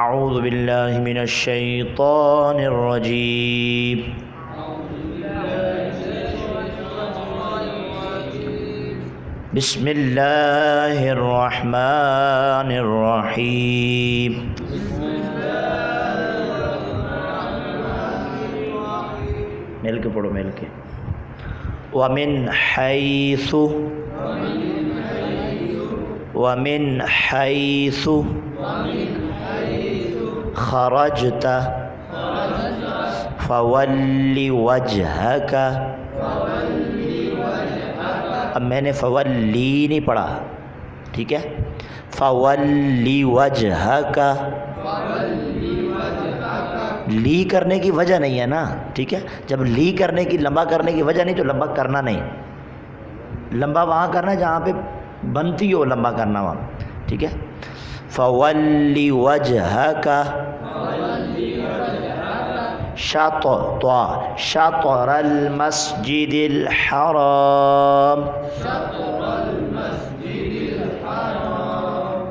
اعوذ باللہ من الشیطان الرجیم بسم اللہ الرحمن الرحیم مل کے پڑھو مل کے ومن حیث خرجت فول وجہک. اب میں نے فولی نہیں پڑھا، ٹھیک ہے، فولی وجہک. لی کرنے کی وجہ نہیں ہے نا، ٹھیک ہے، جب لی کرنے کی لمبا کرنے کی وجہ نہیں تو لمبا کرنا نہیں، لمبا وہاں کرنا جہاں پہ بنتی ہو لمبا کرنا وہاں، ٹھیک ہے. فولی وجہک شطر المسجد الحرام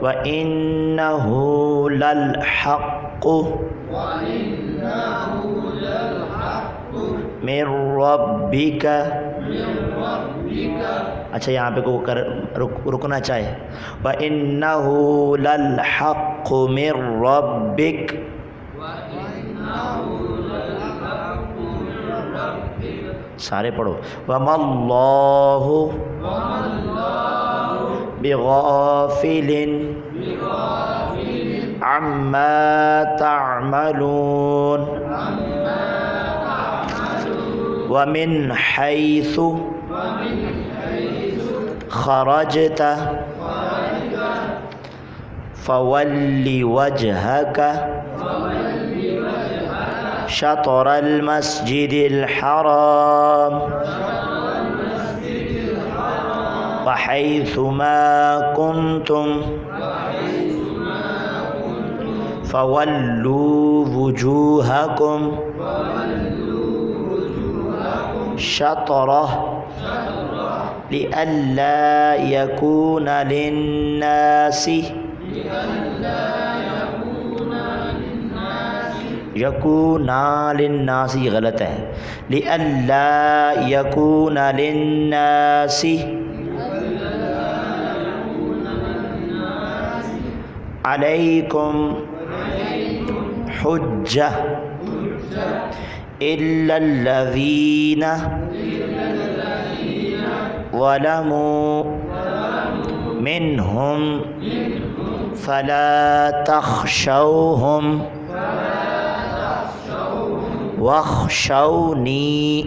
وإنه للحق من ربک. اچھا یہاں پہ کوئی رکنا چاہے، وَإِنَّهُ لَلْحَقُّ مِن رَبِّكَ. سارے پڑھو. وَمَا اللَّهُ بِغَافِلٍ عَمَّا تَعْمَلُونَ. وَمِنْ حَيْثُ خرجت فول وجهك شطر المسجد الحرام وحيث ما كنتم فولوا وجوهكم شطره لئلا يكون للناس یہ غلط ہے، لئلا يكون للناس عليكم حجة إلا الذين ظلموا منهم فلا تخشوهم واخشوني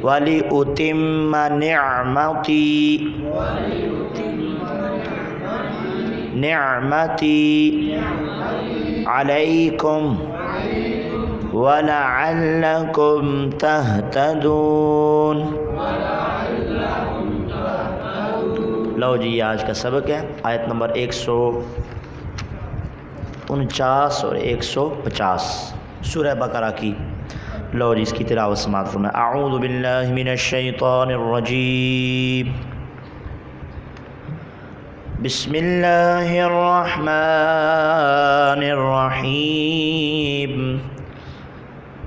ولأتم نعمتي عليكم وَلَعَلَّكُمْ تَهْتَدُونَ. لو جی یہ آج کا سبق ہے، آیت نمبر 149 اور 150 سورہ بقرہ کی. لو جی اس کی تلاوت سماعت فرمائیں. اعوذ باللہ من الشیطان الرجیم بسم اللہ الرحمن الرحیم.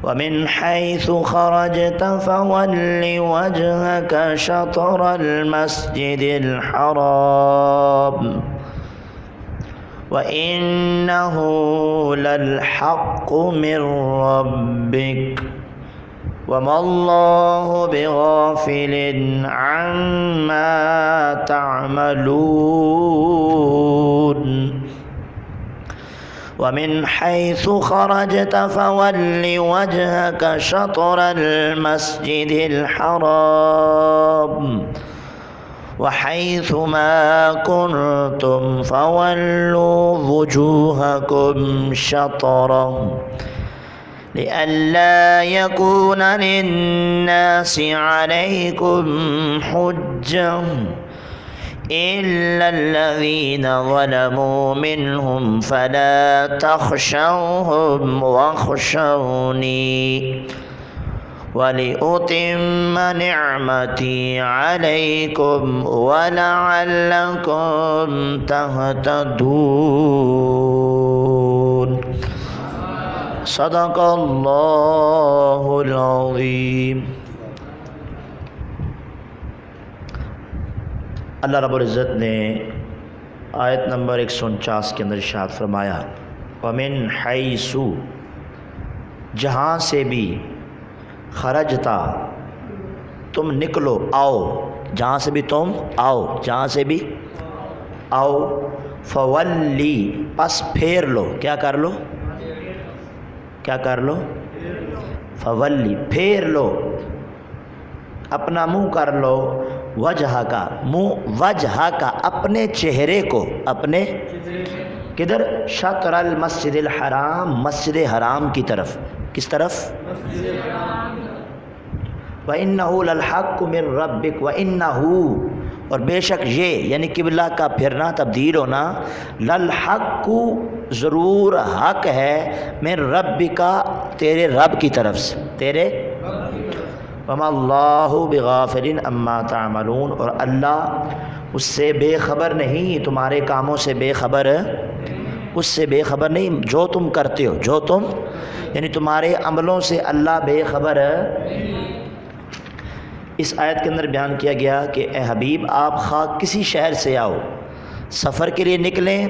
ومن حيث خرجت فول وجهك شطر المسجد الحرام وإنه للحق من ربك وما الله بغافل عما تعملون. ومن حيث خرجت فول وجهك شطر المسجد الحرام وحيث ما كنتم فولوا وجوهكم شطره لئلا يكون للناس عليكم حجة إلا الذين ظلموا منهم فلا تخشوهم واخشوني وَلِأُتِمَّ نِعْمَتِي عَلَيْكُمْ وَلَعَلَّكُمْ تَهْتَدُونَ صدق اللہ العظیم۔ اللہ رب العزت نے آیت نمبر 149 کے اندر ارشاد فرمایا وَمِنْ حَيْثُ جہاں سے بھی خرجتا تم نکلو آؤ، جہاں سے بھی تم آؤ، جہاں سے بھی آؤ، فولی پس پھیر لو، کیا کر لو، کیا کر لو، فولی پھیر لو، اپنا منہ کر لو، وجہ کا منہ، وجہ کا اپنے چہرے کو، اپنے کدھر، شطر المسجد الحرام، مسجد حرام کی طرف، کس طرف، وَإِنَّهُ لَلْحَقُّ مِن رَبِّكَ وَإِنَّهُ اور بے شک یہ یعنی قبلہ کا پھرنا تبدیل ہونا، لَلْحَقُّ ضرور حق ہے، من ربک تیرے رب کی طرف سے، تیرے وَمَا اللَّهُ بِغَافِلٍ عَمَّا تَعْمَلُونَ اور اللہ اس سے بے خبر نہیں، تمہارے کاموں سے بے خبر، اس سے بے خبر نہیں، جو تم کرتے ہو، جو تم یعنی تمہارے عملوں سے اللہ بے خبر ہے۔ اس آیت کے اندر بیان کیا گیا کہ اے حبیب آپ خواہ کسی شہر سے آؤ، سفر کے لیے نکلیں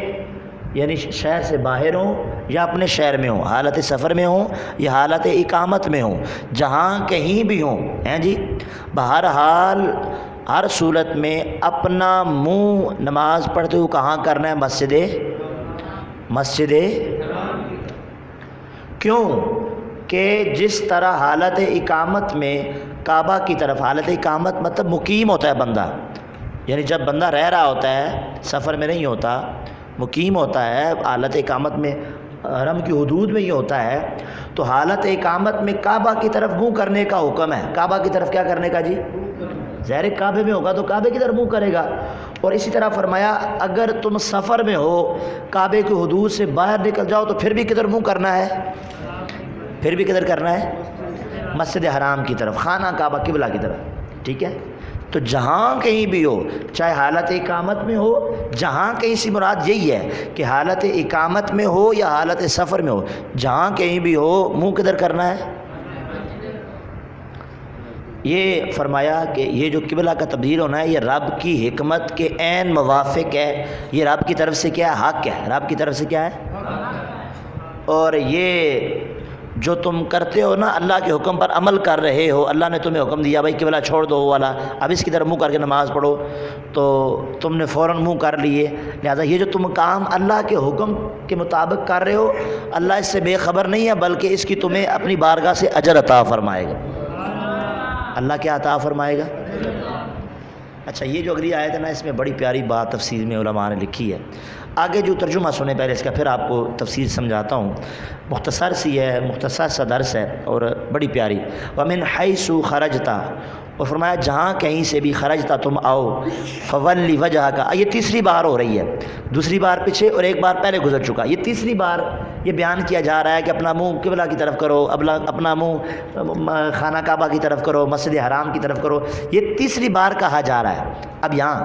یعنی شہر سے باہر ہوں یا اپنے شہر میں ہوں، حالت سفر میں ہوں یا حالت اقامت میں ہوں، جہاں کہیں بھی ہوں ہیں جی، بہرحال ہر صورت میں اپنا منہ نماز پڑھتے ہوئے کہاں کرنا ہے، مسجد کیوں کہ جس طرح حالت اقامت میں کعبہ کی طرف، حالت اقامت مطلب مقیم ہوتا ہے بندہ، یعنی جب بندہ رہ رہا ہوتا ہے، سفر میں نہیں ہوتا، مقیم ہوتا ہے، حالت اقامت میں حرم کی حدود میں ہی ہوتا ہے، تو حالت اقامت میں کعبہ کی طرف منہ کرنے کا حکم ہے، کعبہ کی طرف کیا کرنے کا جی، ظاہر کعبے میں ہوگا تو کعبے کی طرف منہ کرے گا۔ اور اسی طرح فرمایا اگر تم سفر میں ہو، کعبے کی حدود سے باہر نکل جاؤ تو پھر بھی کدھر منہ کرنا ہے، پھر بھی کدھر کرنا ہے، مسجد حرام کی طرف، خانہ کعبہ قبلہ کی طرف، ٹھیک ہے۔ تو جہاں کہیں بھی ہو، چاہے حالت اقامت میں ہو، جہاں کہیں سے مراد یہی ہے کہ حالت اقامت میں ہو یا حالت سفر میں ہو، جہاں کہیں بھی ہو منہ کدھر کرنا ہے۔ یہ فرمایا کہ یہ جو قبلہ کا تبدیل ہونا ہے یہ رب کی حکمت کے عین موافق ہے، یہ رب کی طرف سے کیا ہے، حق ہے، رب کی طرف سے کیا ہے، اور یہ جو تم کرتے ہو نا، اللہ کے حکم پر عمل کر رہے ہو، اللہ نے تمہیں حکم دیا بھائی قبلہ چھوڑ دو والا، اب اس کی طرف منہ کر کے نماز پڑھو، تو تم نے فوراً منہ کر لیے، لہذا یہ جو تم کام اللہ کے حکم کے مطابق کر رہے ہو، اللہ اس سے بے خبر نہیں ہے، بلکہ اس کی تمہیں اپنی بارگاہ سے اجر عطا فرمائے گا۔ اللہ کیا عطا فرمائے گا؟ اچھا، یہ جو اگلی آیت ہے نا، اس میں بڑی پیاری بات تفسیر میں علماء نے لکھی ہے، آگے جو ترجمہ سنیں پہلے اس کا، پھر آپ کو تفسیر سمجھاتا ہوں، مختصر سی ہے، مختصر سا درس ہے اور بڑی پیاری۔ وَمِنْ حَيْثُ خَرَجْتَ اور فرمایا جہاں کہیں سے بھی خرجتا تم آؤ، فولی وجہ کا، یہ تیسری بار ہو رہی ہے، دوسری بار پیچھے اور ایک بار پہلے گزر چکا، یہ تیسری بار یہ بیان کیا جا رہا ہے کہ اپنا منہ قبلہ کی طرف کرو، اپنا منہ خانہ کعبہ کی طرف کرو، مسجد حرام کی طرف کرو، یہ تیسری بار کہا جا رہا ہے۔ اب یہاں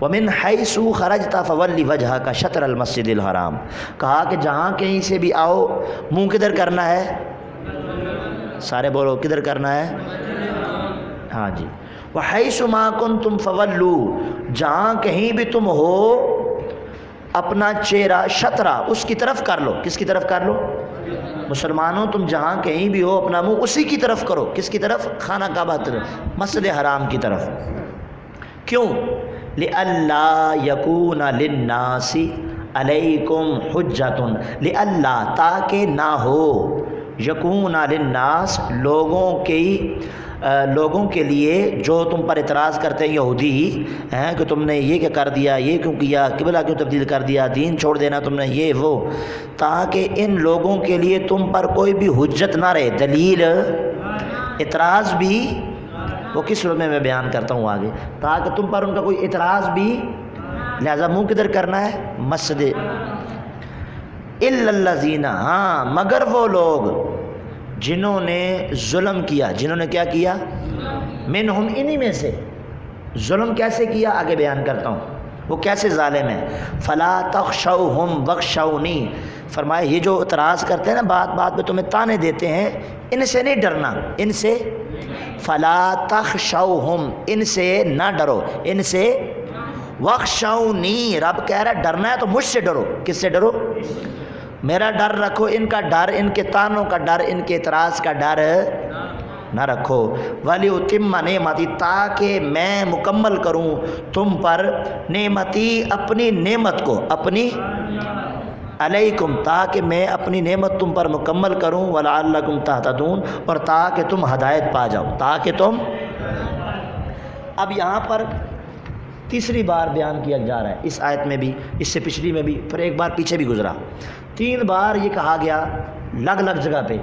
وَمِنْ حَيْثُ خَرَجْتَ فَوَلِّ وَجْهَكَ شَطْرَ الْمَسْجِدِ الْحَرَامِ، کہا کہ جہاں کہیں سے بھی آؤ منہ کدھر کرنا ہے، سارے بولو کدھر کرنا ہے، ہاں جی، وَحَيْثُ مَا كُنْتُمْ فَوَلُّوا جہاں کہیں بھی تم ہو اپنا چہرہ شطرہ اس کی طرف کر لو، کس کی طرف کر لو، مسلمانوں تم جہاں کہیں بھی ہو اپنا منہ اسی کی طرف کرو، کس کی طرف، خانہ کعبہ کی طرف، مسجد حرام کی طرف، کیوں، لِأَلَّا يَكُونَ لِلنَّاسِ عَلَيْكُمْ حُجَّةٌ لِأَلَّا تاکہ نہ ہو، یکون للناس لوگوں کے لیے جو تم پر اعتراض کرتے ہیں یہودی ہیں کہ تم نے یہ کیا کر دیا، یہ کیوں کیا، قبلہ کیوں تبدیل کر دیا، دین چھوڑ دینا تم نے، یہ وہ، تاکہ ان لوگوں کے لیے تم پر کوئی بھی حجت نہ رہے، دلیل، اعتراض بھی، وہ کس صورت میں بیان کرتا ہوں آگے، تاکہ تم پر ان کا کوئی اعتراض بھی، لہذا منہ کدھر کرنا ہے، مسجد، الا الذین، ہاں مگر وہ لوگ جنہوں نے ظلم کیا، جنہوں نے کیا کیا؟ منہم، انہی میں سے۔ ظلم کیسے کیا آگے بیان کرتا ہوں، وہ کیسے ظالم ہے۔ فلا تخشوہم واخشونی، فرمایا یہ جو اعتراض کرتے ہیں نا، بات بات پہ تمہیں تانے دیتے ہیں، ان سے نہیں ڈرنا، ان سے فلا تخشوہم، ان سے نہ ڈرو، ان سے واخشونی، رب کہہ رہا ہے ڈرنا ہے تو مجھ سے ڈرو۔ کس سے ڈرو؟ میرا ڈر رکھو، ان کا ڈر، ان کے تانوں کا ڈر، ان کے اعتراض کا ڈر نہ رکھو۔ وَلِأُتِمَّ نِعْمَتِي، تاکہ میں مکمل کروں تم پر نعمتی، اپنی نعمت کو، اپنی علیکم، تاکہ میں اپنی نعمت تم پر مکمل کروں، وَلَعَلَّكُمْ تَهْتَدُونَ، اور تاکہ تم ہدایت پا جاؤ، تاکہ تم۔ اب یہاں پر تیسری بار بیان کیا جا رہا ہے، اس آیت میں بھی، اس سے پچھلی میں بھی، پھر ایک بار پیچھے بھی گزرا، 3 بار یہ کہا گیا الگ الگ جگہ پہ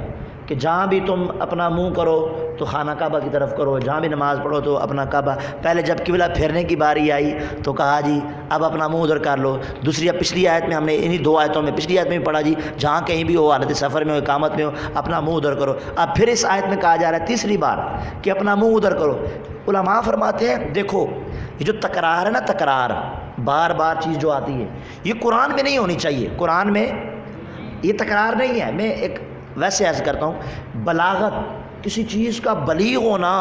کہ جہاں بھی تم اپنا منہ کرو تو خانہ کعبہ کی طرف کرو، جہاں بھی نماز پڑھو تو اپنا کعبہ، پہلے جب قبلہ پھیرنے کی باری آئی تو کہا جی اب اپنا منہ ادھر کر لو۔ دوسری، اب پچھلی آیت میں ہم نے انہی 2 آیتوں میں، پچھلی آیت میں بھی پڑھا جی جہاں کہیں بھی ہو، حالت سفر میں ہو، اقامت میں ہو، اپنا منہ ادھر کرو۔ اب پھر اس آیت میں کہا جا رہا ہے تیسری بار کہ اپنا منہ ادھر کرو۔ علماء فرماتے ہیں دیکھو یہ جو تکرار ہے نا، تکرار، بار بار چیز جو آتی ہے، یہ قرآن میں نہیں ہونی چاہیے، قرآن میں یہ تکرار نہیں ہے۔ میں ایک ویسے عرض کرتا ہوں، بلاغت، کسی چیز کا بلیغ ہونا،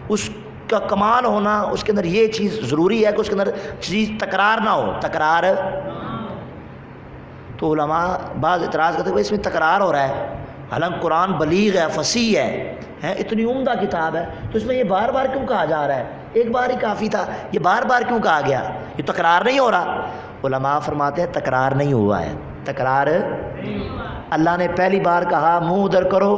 اس کا کمال ہونا، اس کے اندر یہ چیز ضروری ہے کہ اس کے اندر چیز تکرار نہ ہو، تکرار۔ تو علماء بعض اعتراض کرتے ہیں اس میں تکرار ہو رہا ہے، حالانکہ قرآن بلیغ ہے، فصیح ہے، اتنی عمدہ کتاب ہے، تو اس میں یہ بار بار کیوں کہا جا رہا ہے؟ ایک بار ہی کافی تھا، یہ بار بار کیوں کہا گیا؟ یہ تکرار نہیں ہو رہا؟ علماء فرماتے ہیں تکرار نہیں ہوا ہے، تکرار، اللہ نے پہلی بار کہا منہ ادھر کرو،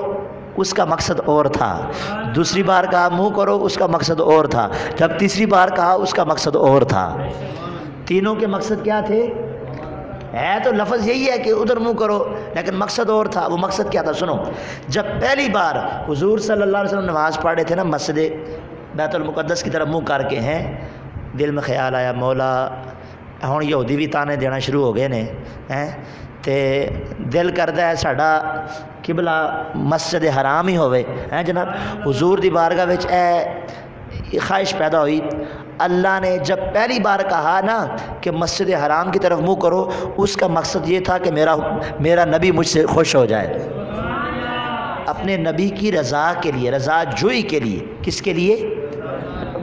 اس کا مقصد اور تھا، دوسری بار کہا منہ کرو، اس کا مقصد اور تھا، جب تیسری بار کہا اس کا مقصد اور تھا۔ تینوں کے مقصد کیا تھے؟ ہے تو لفظ یہی ہے کہ ادھر منہ کرو، لیکن مقصد اور تھا۔ وہ مقصد کیا تھا؟ سنو، جب پہلی بار حضور صلی اللہ علیہ وسلم نماز پڑھ رہے تھے نا، مسجد بیت المقدس کی طرف منہ کر کے ہیں، دل میں خیال آیا مولا ہن یہودی بھی تانے دینا شروع ہو گئے نے، تے دل کردا ہے ساڈا قبلہ مسجد حرام ہی ہوئے، جناب حضور دی بارگاہ وچ اے خواہش پیدا ہوئی۔ اللہ نے جب پہلی بار کہا نا کہ مسجد حرام کی طرف منہ کرو، اس کا مقصد یہ تھا کہ میرا نبی مجھ سے خوش ہو جائے، اپنے نبی کی رضا کے لیے، رضا جوئی کے لیے۔ کس کے لیے؟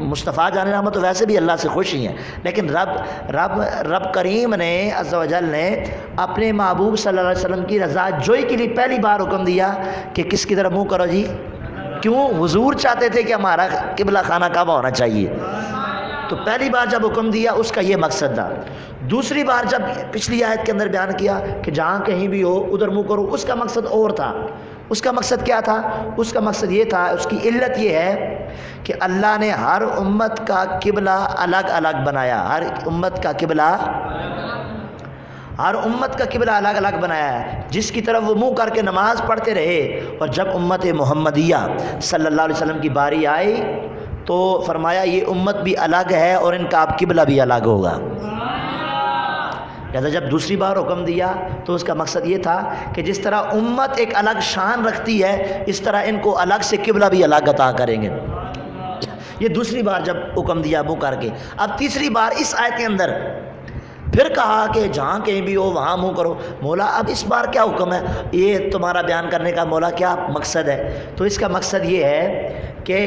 مصطفیٰ جان رحمت تو ویسے بھی اللہ سے خوش ہی ہیں، لیکن رب کریم نے عز و جل نے اپنے محبوب صلی اللہ علیہ وسلم کی رضا جوئی کے لیے پہلی بار حکم دیا کہ کس کی طرف منہ کرو جی؟ کیوں؟ حضور چاہتے تھے کہ ہمارا قبلہ خانہ کعبہ ہونا چاہیے، تو پہلی بار جب حکم دیا اس کا یہ مقصد تھا۔ دوسری بار جب پچھلی آیت کے اندر بیان کیا کہ جہاں کہیں بھی ہو ادھر منہ کرو، اس کا مقصد اور تھا۔ اس کا مقصد کیا تھا؟ اس کا مقصد یہ تھا، اس کی علت یہ ہے کہ اللہ نے ہر امت کا قبلہ الگ الگ بنایا، ہر امت کا قبلہ الگ الگ بنایا ہے، جس کی طرف وہ منہ کر کے نماز پڑھتے رہے۔ اور جب امت محمدیہ صلی اللہ علیہ وسلم کی باری آئی تو فرمایا یہ امت بھی الگ ہے اور ان کا اب قبلہ بھی الگ ہوگا۔ لہذا جب دوسری بار حکم دیا تو اس کا مقصد یہ تھا کہ جس طرح امت ایک الگ شان رکھتی ہے، اس طرح ان کو الگ سے قبلہ بھی الگ عطا کریں گے۔ یہ دوسری بار جب حکم دیا منہ کر کے۔ اب تیسری بار اس آیت کے اندر پھر کہا کہ جہاں کہیں بھی ہو وہاں منہ کرو۔ مولا اب اس بار کیا حکم ہے؟ یہ تمہارا بیان کرنے کا مولا کیا مقصد ہے؟ تو اس کا مقصد یہ ہے کہ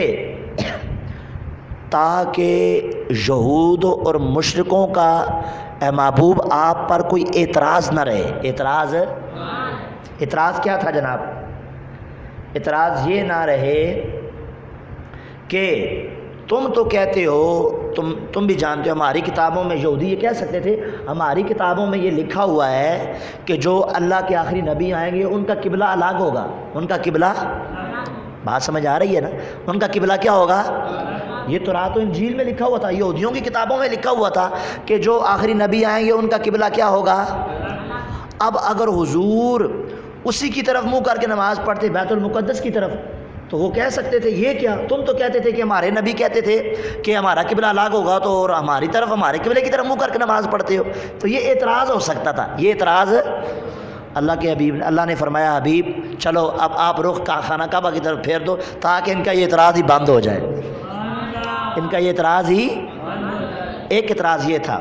تاکہ یہود اور مشرکوں کا اے محبوب آپ پر کوئی اعتراض نہ رہے۔ اعتراض کیا تھا جناب؟ اعتراض یہ نہ رہے کہ تم تو کہتے ہو، تم بھی جانتے ہو، ہماری کتابوں میں یہودی یہ کہہ سکتے تھے ہماری کتابوں میں یہ لکھا ہوا ہے کہ جو اللہ کے آخری نبی آئیں گے ان کا قبلہ الگ ہوگا، ان کا قبلہ، بات سمجھ آ رہی ہے نا؟ ان کا قبلہ کیا ہوگا؟ یہ تورات و انجیل میں لکھا ہوا تھا، یہودیوں کی کتابوں میں لکھا ہوا تھا کہ جو آخری نبی آئیں گے ان کا قبلہ کیا ہوگا۔ اب اگر حضور اسی کی طرف منہ کر کے نماز پڑھتے بیت المقدس کی طرف تو وہ کہہ سکتے تھے یہ کیا؟ تم تو کہتے تھے کہ ہمارے نبی کہتے تھے کہ ہمارا قبلہ الگ ہوگا، تو اور ہماری طرف، ہمارے قبلے کی طرف منہ کر کے نماز پڑھتے ہو، تو یہ اعتراض ہو سکتا تھا۔ یہ اعتراض اللہ کے حبیب نے، اللہ نے فرمایا حبیب چلو اب آپ رخ خانہ کعبہ کی طرف پھیر دو تاکہ ان کا یہ اعتراض ہی بند ہو جائے، ان کا یہ اعتراض ہی، ایک اعتراض یہ تھا۔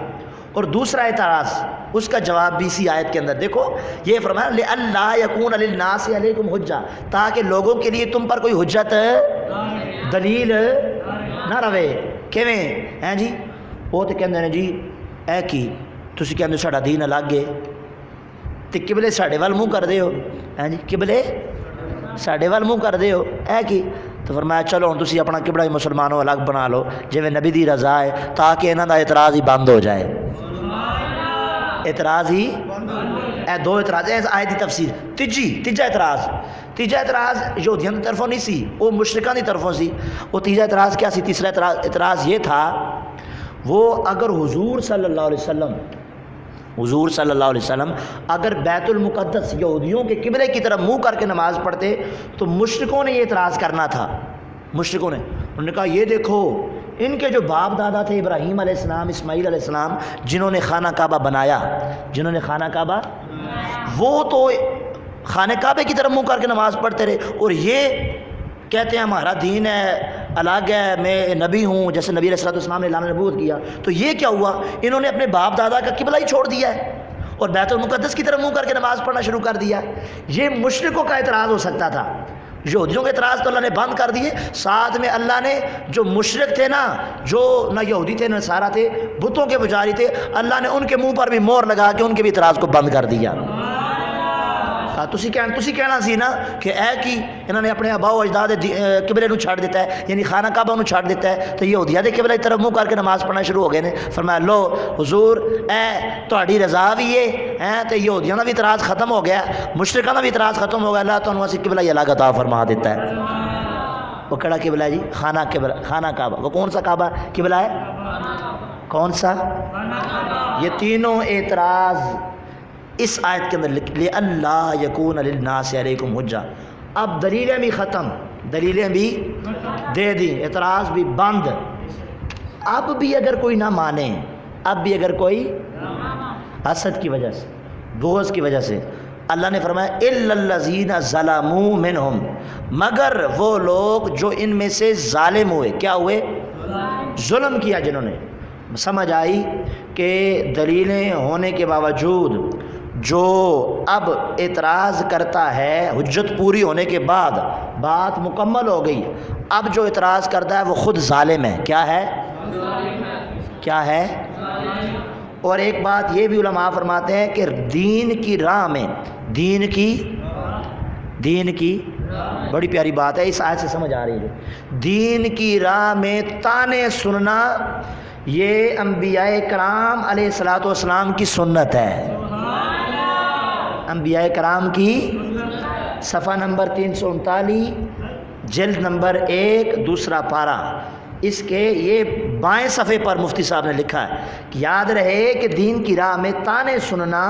اور دوسرا اعتراض اس کا جواب بھی اسی آیت کے اندر دیکھو، یہ فرمایا لِأَلَّا يَكُونَ لِلنَّاسِ عَلَيْكُمْ حُجَّةٌ، تاکہ لوگوں کے لیے تم پر کوئی حجت دلیل نہ رہے۔ کیویں ہیں جی؟ وہ تو کہندے نے جی اے کی تسی کہندے ساڈا دین الگ ہے تے قبلے ساڈے ول منہ کر دے ہو، ہیں جی قبلے ساڈے ول منہ کر دے ہو اے کی؟ تو فرمایا چلو ہن تسی اپنا قبلہ مسلمانوں الگ بنا لو جویں نبی دی رضا ہے، تاکہ انہاں دا اعتراض ہی بند ہو جائے، اعتراض ہی، اے دو اعتراض ہے آیت دی تفسیر۔ تیجا اعتراض یہودیاں دی طرفوں نہیں سی، وہ مشرکاں دی طرفوں سی۔ وہ تیجا اعتراض کیا سی؟ تیسرا اعتراض یہ تھا، وہ اگر حضور صلی اللہ علیہ وسلم اگر بیت المقدس یہودیوں کے قبلے کی طرف منہ کر کے نماز پڑھتے تو مشرکوں نے یہ اعتراض کرنا تھا، مشرکوں نے، انہوں نے کہا یہ دیکھو ان کے جو باپ دادا تھے ابراہیم علیہ السلام، اسماعیل علیہ السلام، جنہوں نے خانہ کعبہ بنایا، وہ تو خانہ کعبے کی طرف منہ کر کے نماز پڑھتے رہے، اور یہ کہتے ہیں ہمارا دین ہے الگ ہے، میں نبی ہوں، جیسے نبی علیہ السلام نے اعلان نبوت کیا۔ تو یہ کیا ہوا؟ انہوں نے اپنے باپ دادا کا قبلہ ہی چھوڑ دیا ہے اور بیت المقدس کی طرف منہ کر کے نماز پڑھنا شروع کر دیا۔ یہ مشرکوں کا اعتراض ہو سکتا تھا، یہودیوں کے اعتراض تو اللہ نے بند کر دیے، ساتھ میں اللہ نے جو مشرک تھے نا، جو نہ یہودی تھے نہ نصارہ تھے، بتوں کے پجاری تھے، اللہ نے ان کے منہ پر بھی مہر لگا کے ان کے بھی اعتراض کو بند کر دیا۔ تسی کہنا سی نا کہ اے کی انہوں نے اپنے آباء و اجداد قبلے نو چھڑ دیتا ہے، یعنی خانہ کعبہ نو چھڑ دیتا ہے، تو یہودیاں دے قبلے کی طرف منہ کر کے نماز پڑھنا شروع ہو گئے نے۔ فرمایا لو حضور اے تہاڈی رضا بھی ہے تے یہودیاں دا بھی اعتراض ختم ہو گیا، مشرکاں دا بھی اعتراض ختم ہو گیا، اللہ تانوں اسی قبلہ ہی الگ عطا فرما دیتا ہے۔ وہ کڑا قبلہ ہے جی؟ خانہ کعبہ۔ وہ کون سا کعبہ قبلہ ہے؟ کون سا؟ یہ تینوں اعتراض اس آیت کے اندر لِأَلَّا يَكُونَ لِلنَّاسِ عَلَيْكُمْ حُجَّةٌ۔ اب دلیلیں بھی ختم، دلیلیں بھی دے دی، اعتراض بھی بند۔ اب بھی اگر کوئی نہ مانے، اب بھی اگر کوئی حسد کی وجہ سے، بغض کی وجہ سے، اللہ نے فرمایا إِلَّا الَّذِينَ ظَلَمُوا مِنْهُمْ، مگر وہ لوگ جو ان میں سے ظالم ہوئے، کیا ہوئے؟ ظلم کیا جنہوں نے۔ سمجھ آئی کہ دلیلیں ہونے کے باوجود جو اب اعتراض کرتا ہے، حجت پوری ہونے کے بعد بات مکمل ہو گئی، اب جو اعتراض کرتا ہے وہ خود ظالم ہے۔ کیا ہے؟ کیا ہے؟ اور ایک بات یہ بھی علماء فرماتے ہیں کہ دین کی راہ میں، دین کی بڑی پیاری بات ہے، اس آیت سے سمجھ آ رہی ہے، دین کی راہ میں طعنے سننا یہ انبیاء کرام علیہ الصلوۃ والسلام کی سنت ہے۔ انبیاء کرام کی، صفحہ نمبر 339 جلد نمبر 1 دوسرا پارہ، اس کے یہ بائیں صفحے پر مفتی صاحب نے لکھا ہے کہ یاد رہے کہ دین کی راہ میں طعنے سننا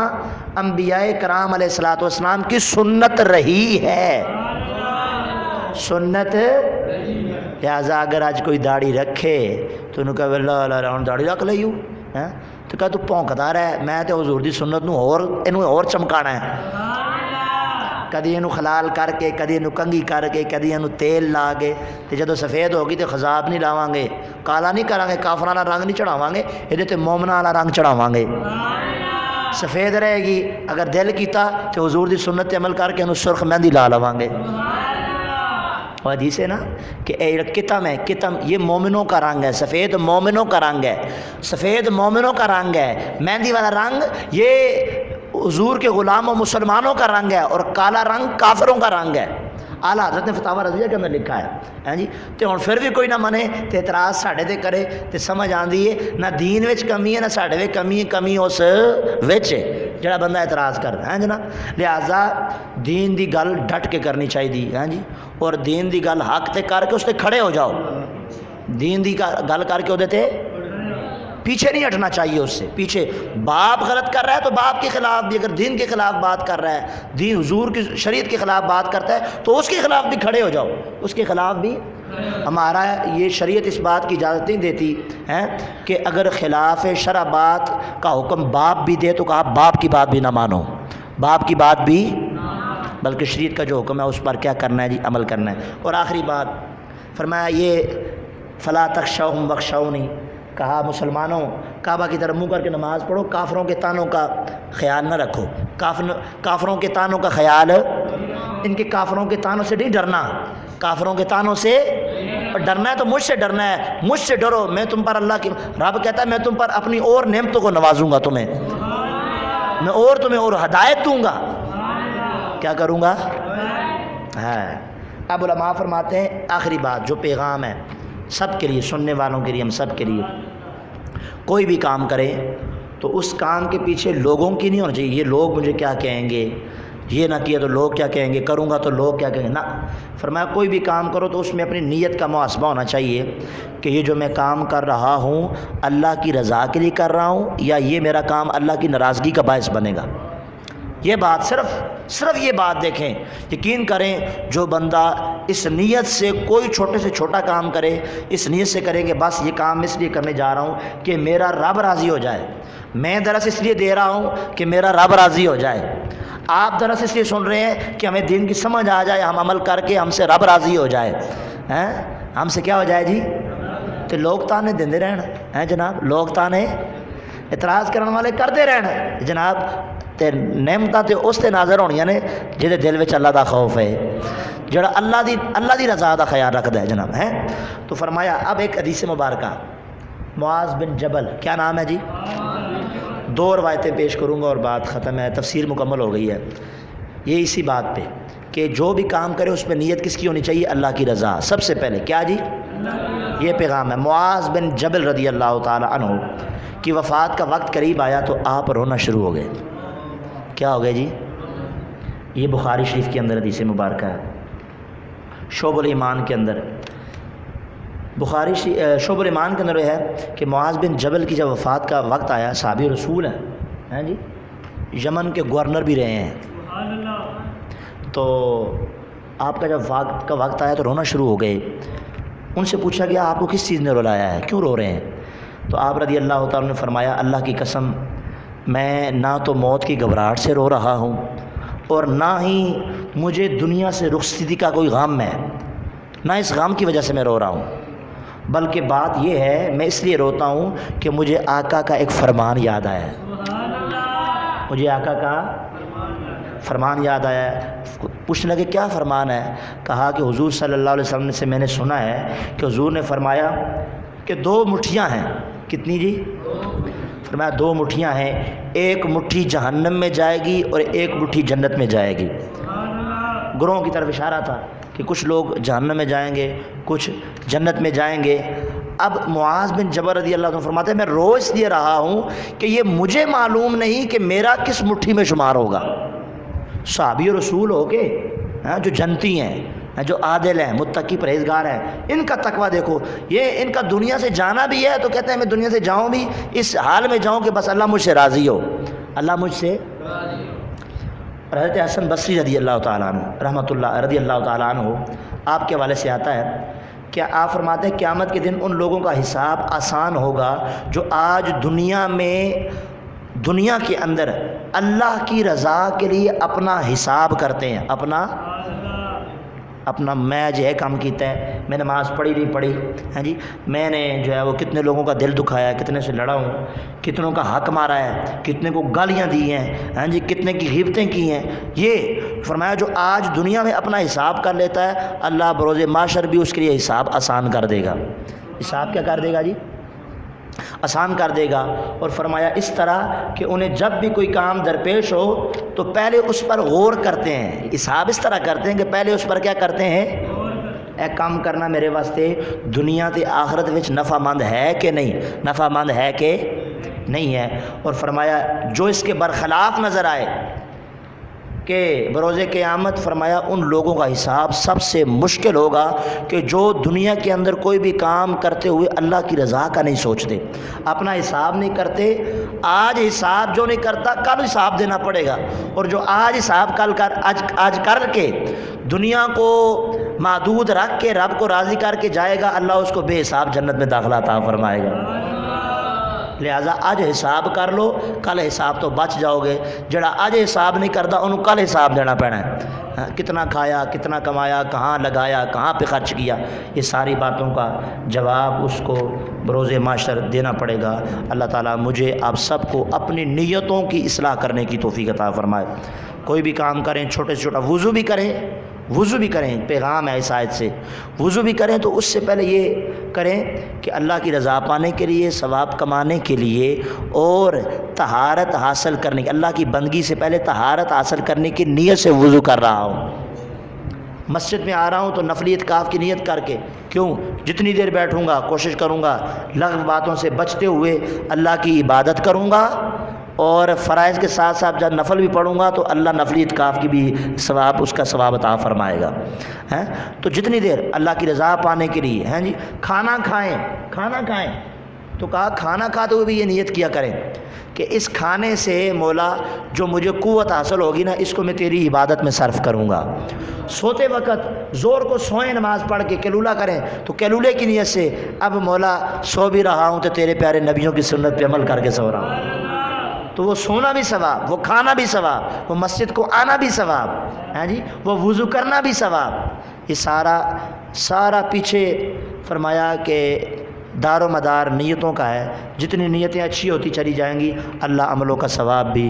انبیاء کرام علیہ الصلوۃ والسلام کی سنت رہی ہے، سنت۔ لہٰذا اگر آج کوئی داڑھی رکھے تو انہوں کہا اللہ اللہ ہوں داڑھی رکھ لئیو، تو کہا تو پونکتا رہے، میں تو حضور دی سنت نو اور چمکانا ہے، کدی انہوں خلال کر کے، کدی انہوں کنگھی کر کے، کدی انہوں تیل لا کے، تو جدو سفید ہوگی تو خضاب نہیں لاواں گے، کالا نہیں کریں گے، کافرانا رنگ نہیں چڑھاواں گے، یہ تے مومنہ والا رنگ چڑھاواں گے، سفید رہے گی۔ اگر دل کیتا تو حضور دی سنت عمل کر کے انہوں سرخ مہندی لا لواں گے۔ اور حدیث ہے نا کہ کتم ہے، کتم یہ مومنوں کا رنگ ہے، سفید مومنوں کا رنگ ہے، سفید مومنوں کا رنگ ہے، مہندی والا رنگ یہ حضور کے غلام و مسلمانوں کا رنگ ہے، اور کالا رنگ کافروں کا رنگ ہے۔ اعلیٰ حضرت نے فتاوی رضویہ کے اندر لکھا ہے جی۔ تو ہن پھر بھی کوئی نہ منے تو اعتراض ساڈے تے کرے تو سمجھ آندی ہے نہ دین وچ کمی ہے نہ ساڈے وچ کمی ہے، کمی اس وچ جڑا بندہ اعتراض کردا ہے جناب۔ لہٰذا دین دی گل ڈٹ کے کرنی چاہیے جی، اور دین دی گل حق تے کر کے اس تے کھڑے ہو جاؤ، دین دی گل کر کے تے پیچھے نہیں ہٹنا چاہیے، اس سے پیچھے۔ باپ غلط کر رہا ہے تو باپ کے خلاف بھی، اگر دین کے خلاف بات کر رہا ہے، دین حضور کی شریعت کے خلاف بات کرتا ہے تو اس کے خلاف بھی کھڑے ہو جاؤ، اس کے خلاف بھی۔ ہمارا یہ شریعت اس بات کی اجازت نہیں دیتی ہے کہ اگر خلاف شرع بات کا حکم باپ بھی دے تو آپ باپ کی بات بھی نہ مانو، باپ کی بات بھی، بلکہ شریعت کا جو حکم ہے اس پر کیا کرنا ہے جی، عمل کرنا ہے۔ اور آخری بات فرمایا یہ فلا تخشوہم واخشونی، کہا مسلمانوں کعبہ کی طرف منہ کر کے نماز پڑھو، کافروں کے تانوں کا خیال نہ رکھو، کافروں کے تانوں کا خیال، ان کے کافروں کے تانوں سے نہیں ڈرنا، کافروں کے تانوں سے ڈرنا ہے تو مجھ سے ڈرنا ہے، مجھ سے ڈرو، میں تم پر اللہ کی، رب کہتا ہے میں تم پر اپنی اور نعمتوں کو نوازوں گا، تمہیں میں اور تمہیں اور ہدایت دوں گا، کیا کروں گا ہے۔ اب علماء فرماتے ہیں آخری بات جو پیغام ہے سب کے لیے، سننے والوں کے لیے، ہم سب کے لیے، کوئی بھی کام کرے تو اس کام کے پیچھے لوگوں کی نہیں ہونا چاہیے، یہ لوگ مجھے کیا کہیں گے، یہ نہ کیا تو لوگ کیا کہیں گے، کروں گا تو لوگ کیا کہیں گے، نہ، فرمایا کوئی بھی کام کرو تو اس میں اپنی نیت کا محاسبہ ہونا چاہیے کہ یہ جو میں کام کر رہا ہوں اللہ کی رضا کے لیے کر رہا ہوں یا یہ میرا کام اللہ کی ناراضگی کا باعث بنے گا۔ یہ بات صرف یہ بات دیکھیں، یقین کریں جو بندہ اس نیت سے کوئی چھوٹے سے چھوٹا کام کرے، اس نیت سے کریں کہ بس یہ کام اس لیے کرنے جا رہا ہوں کہ میرا رب راضی ہو جائے، میں درس اس لیے دے رہا ہوں کہ میرا رب راضی ہو جائے، آپ درس اس لیے سن رہے ہیں کہ ہمیں دین کی سمجھ آ جائے، ہم عمل کر کے ہم سے رب راضی ہو جائے، ہم سے کیا ہو جائے جی، تو لوگ تانے دیندے رہن جناب، لوگ تانے اعتراض کرنے والے کرتے رہن جناب، تے نعمتاں تے اس تے ناظر ہونیاں نے جہدے دل وچ اللہ دا خوف ہے، جڑا اللہ دی رضا دا خیال رکھدا ہے جناب ہے۔ تو فرمایا اب ایک حدیث مبارکہ معاذ بن جبل، کیا نام ہے جی، 2 روایتیں پیش کروں گا اور بات ختم ہے، تفسیر مکمل ہو گئی ہے، یہ اسی بات پہ کہ جو بھی کام کرے اس پہ نیت کس کی ہونی چاہیے، اللہ کی رضا سب سے پہلے، کیا جی، یہ پیغام ہے۔ معاذ بن جبل رضی اللہ تعالی عنہ کی وفات کا وقت قریب آیا تو آپ رونا شروع ہو گئے، کیا ہو گئے جی، یہ بخاری شریف کے اندر حدیث مبارکہ ہے، شعب الایمان کے اندر، بخاری شعب الایمان کے اندر ہے کہ معاذ بن جبل کی جب وفات کا وقت آیا، صحابی رسول ہیں جی، یمن کے گورنر بھی رہے ہیں، تو آپ کا جب وفات کا وقت آیا تو رونا شروع ہو گئے، ان سے پوچھا گیا آپ کو کس چیز نے رلایا ہے، کیوں رو رہے ہیں، تو آپ رضی اللہ تعالیٰ نے فرمایا اللہ کی قسم میں نہ تو موت کی گھبراہٹ سے رو رہا ہوں اور نہ ہی مجھے دنیا سے رخصتی کا کوئی غم ہے، نہ اس غم کی وجہ سے میں رو رہا ہوں، بلکہ بات یہ ہے میں اس لیے روتا ہوں کہ مجھے آقا کا ایک فرمان یاد آیا ہے، مجھے آقا کا فرمان یاد آیا ہے۔ پوچھنے لگے کیا فرمان ہے، کہا کہ حضور صلی اللہ علیہ وسلم سے میں نے سنا ہے کہ حضور نے فرمایا کہ 2 مٹھیاں ہیں، کتنی جی، فرمایا 2 مٹھیاں ہیں، ایک مٹھی جہنم میں جائے گی اور ایک مٹھی جنت میں جائے گی، گروہوں کی طرف اشارہ تھا کہ کچھ لوگ جہنم میں جائیں گے کچھ جنت میں جائیں گے۔ اب معاذ بن جبل رضی اللہ عنہ فرماتے ہیں میں رو اس لیے رہا ہوں کہ یہ مجھے معلوم نہیں کہ میرا کس مٹھی میں شمار ہوگا، صحابی رسول ہو کے جو جنتی ہیں، جو عادل ہیں، متقی پرہیزگار ہیں، ان کا تقویٰ دیکھو، یہ ان کا دنیا سے جانا بھی ہے تو کہتے ہیں میں دنیا سے جاؤں بھی اس حال میں جاؤں کہ بس اللہ مجھ سے راضی ہو، اللہ مجھ سے اور حضرت حسن بصری رضی اللہ تعالیٰ عنہ رحمۃ اللہ رضی اللہ تعالیٰ عنہ آپ کے حوالے سے آتا ہے کہ آپ فرماتے ہیں قیامت کے دن ان لوگوں کا حساب آسان ہوگا جو آج دنیا کے اندر اللہ کی رضا کے لیے اپنا حساب کرتے ہیں، اپنا میں جو ہے کام کیتا ہے، میں نماز پڑھی نہیں پڑھی، ہاں جی میں نے جو ہے وہ کتنے لوگوں کا دل دکھایا ہے، کتنے سے لڑا ہوں، کتنوں کا حق مارا ہے، کتنے کو گالیاں دی ہیں، ہاں جی کتنے کی غیبتیں کی ہیں، یہ فرمایا جو آج دنیا میں اپنا حساب کر لیتا ہے اللہ بروز محشر بھی اس کے لیے حساب آسان کر دے گا، حساب کیا کر دے گا جی، آسان کر دے گا۔ اور فرمایا اس طرح کہ انہیں جب بھی کوئی کام درپیش ہو تو پہلے اس پر غور کرتے ہیں، حساب اس طرح کرتے ہیں کہ پہلے اس پر کیا کرتے ہیں، اے کام کرنا میرے واسطے دنیا تے آخرت وچ نفع مند ہے کہ نہیں، نفع مند ہے کہ نہیں ہے۔ اور فرمایا جو اس کے برخلاف نظر آئے کہ بروز قیامت فرمایا ان لوگوں کا حساب سب سے مشکل ہوگا کہ جو دنیا کے اندر کوئی بھی کام کرتے ہوئے اللہ کی رضا کا نہیں سوچتے، اپنا حساب نہیں کرتے، آج حساب جو نہیں کرتا کل حساب دینا پڑے گا، اور جو آج حساب آج کر کے دنیا کو محدود رکھ کے رب کو راضی کر کے جائے گا، اللہ اس کو بے حساب جنت میں داخلہ عطا فرمائے گا۔ لہٰذا اج حساب کر لو، کل حساب تو بچ جاؤ گے۔ جڑا اج حساب نہیں کرتا انہوں کل حساب دینا پینا ہے، کتنا کھایا، کتنا کمایا، کہاں لگایا، کہاں پہ خرچ کیا، یہ ساری باتوں کا جواب اس کو بروز معاشر دینا پڑے گا۔ اللہ تعالیٰ مجھے آپ سب کو اپنی نیتوں کی اصلاح کرنے کی توفیق عطا فرمائے۔ کوئی بھی کام کریں، چھوٹے سے چھوٹا وضو بھی کریں، وضو بھی کریں، پیغام ہے اس آیت سے، وضو بھی کریں تو اس سے پہلے یہ کریں کہ اللہ کی رضا پانے کے لیے، ثواب کمانے کے لیے اور طہارت حاصل کرنے کی، اللہ کی بندگی سے پہلے طہارت حاصل کرنے کی نیت سے وضو کر رہا ہوں۔ مسجد میں آ رہا ہوں تو نفلی اعتکاف کی نیت کر کے، کیوں؟ جتنی دیر بیٹھوں گا کوشش کروں گا لغو باتوں سے بچتے ہوئے اللہ کی عبادت کروں گا، اور فرائض کے ساتھ ساتھ جب نفل بھی پڑھوں گا تو اللہ نفلی اعتکاف کی بھی ثواب، اس کا ثواب عطا فرمائے گا۔ تو جتنی دیر اللہ کی رضا پانے کے لیے ہیں جی کھانا کھائیں، کھانا کھائیں تو کہا کھانا کھاتے ہوئے بھی یہ نیت کیا کریں کہ اس کھانے سے مولا جو مجھے قوت حاصل ہوگی نا، اس کو میں تیری عبادت میں صرف کروں گا۔ سوتے وقت زور کو سوئیں، نماز پڑھ کے کیلولہ کریں تو کیلولے کی نیت سے اب مولا سو بھی رہا ہوں تو تیرے پیارے نبیوں کی سنت پہ عمل کر کے سو رہا ہوں، تو وہ سونا بھی ثواب، وہ کھانا بھی ثواب، وہ مسجد کو آنا بھی ثواب، ہاں جی وہ وضو کرنا بھی ثواب۔ یہ سارا پیچھے فرمایا کہ دار و مدار نیتوں کا ہے، جتنی نیتیں اچھی ہوتی چلی جائیں گی اللہ عملوں کا ثواب بھی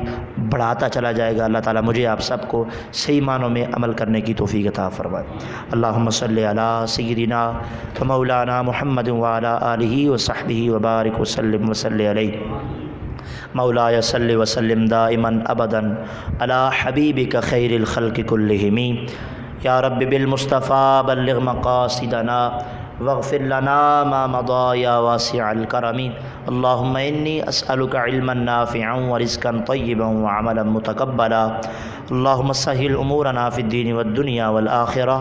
بڑھاتا چلا جائے گا۔ اللہ تعالیٰ مجھے آپ سب کو صحیح معنوں میں عمل کرنے کی توفیق عطا فرمائے۔ اللہم صلی علی سیدنا و مولانا محمد وعلی آلہ وصحبہ وبارک وسلم وصلی علیہ۔ مولاي صل وسلم دائما ابدا على حبيبك خير الخلق كلهم يا رب بالمصطفى بلغ مقاصدنا واغفر لنا ما مضى يا واسع الكرم اللهم إني أسألك علما نافعا ورزقا طيبا وعملا متقبلا اللهم سهل أمورنا في الدين والدنيا والآخرة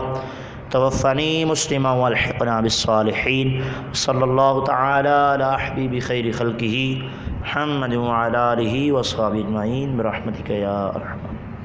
توفني مسلما والحقنا بالصالحين صلى الله تعالى على حبيب خير خلقه محمد وعلى آله وصحبه أجمعين برحمتك يا أرحم